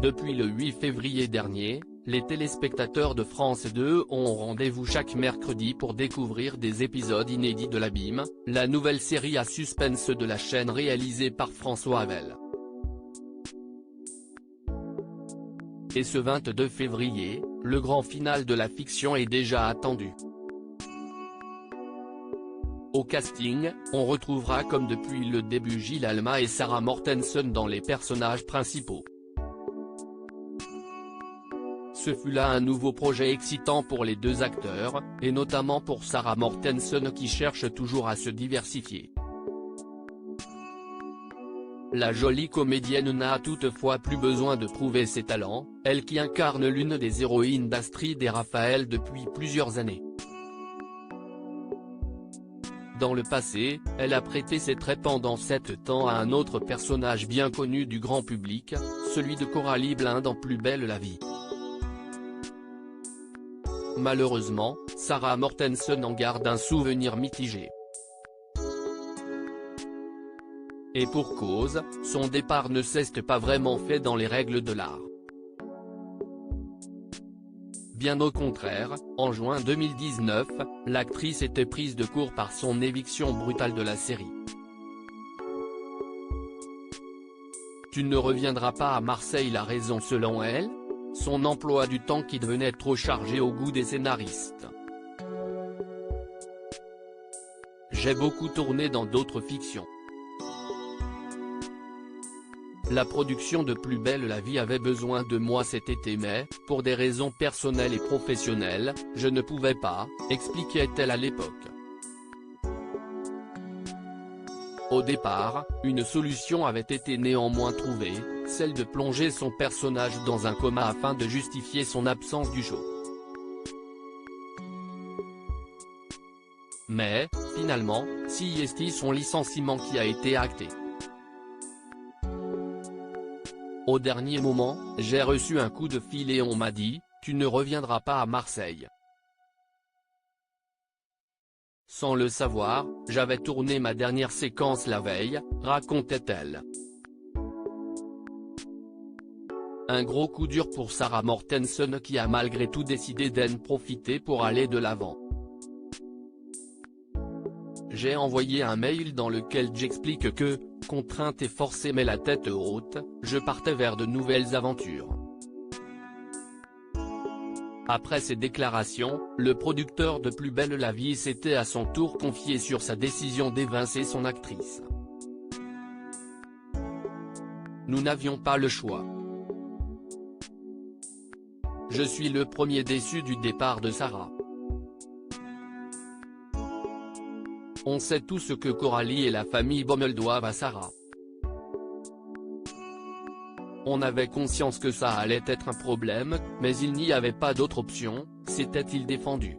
Depuis le 8 février dernier, les téléspectateurs de France 2 ont rendez-vous chaque mercredi pour découvrir des épisodes inédits de l'Abîme, la nouvelle série à suspense de la chaîne réalisée par François Havel. Et ce 22 février, le grand final de la fiction est déjà attendu. Au casting, on retrouvera comme depuis le début Gilles Alma et Sarah Mortensen dans les personnages principaux. Ce fut là un nouveau projet excitant pour les deux acteurs, et notamment pour Sarah Mortensen qui cherche toujours à se diversifier. La jolie comédienne n'a toutefois plus besoin de prouver ses talents, elle qui incarne l'une des héroïnes d'Astrid et Raphaël depuis plusieurs années. Dans le passé, elle a prêté ses traits pendant 7 ans à un autre personnage bien connu du grand public, celui de Coralie Blin dans Plus belle la vie. Malheureusement, Sarah Mortensen en garde un souvenir mitigé. Et pour cause, son départ ne s'est pas vraiment fait dans les règles de l'art. Bien au contraire, en juin 2019, l'actrice était prise de court par son éviction brutale de la série. Tu ne reviendras pas à Marseille. La raison selon elle ? Son emploi du temps qui devenait trop chargé au goût des scénaristes. J'ai beaucoup tourné dans d'autres fictions. La production de Plus belle la vie avait besoin de moi cet été mais, pour des raisons personnelles et professionnelles, je ne pouvais pas, expliquait-elle à l'époque. Au départ, une solution avait été néanmoins trouvée, celle de plonger son personnage dans un coma afin de justifier son absence du show. Mais, finalement, c'est son licenciement qui a été acté. Au dernier moment, j'ai reçu un coup de fil et on m'a dit, tu ne reviendras pas à Marseille. Sans le savoir, j'avais tourné ma dernière séquence la veille, racontait-elle. Un gros coup dur pour Sarah Mortensen qui a malgré tout décidé d'en profiter pour aller de l'avant. J'ai envoyé un mail dans lequel j'explique que, contrainte et forcée mais la tête haute, je partais vers de nouvelles aventures. Après ces déclarations, le producteur de Plus belle la vie s'était à son tour confié sur sa décision d'évincer son actrice. Nous n'avions pas le choix. Je suis le premier déçu du départ de Sarah. On sait tout ce que Coralie et la famille Bommel doivent à Sarah. On avait conscience que ça allait être un problème, mais il n'y avait pas d'autre option, s'était-il défendu.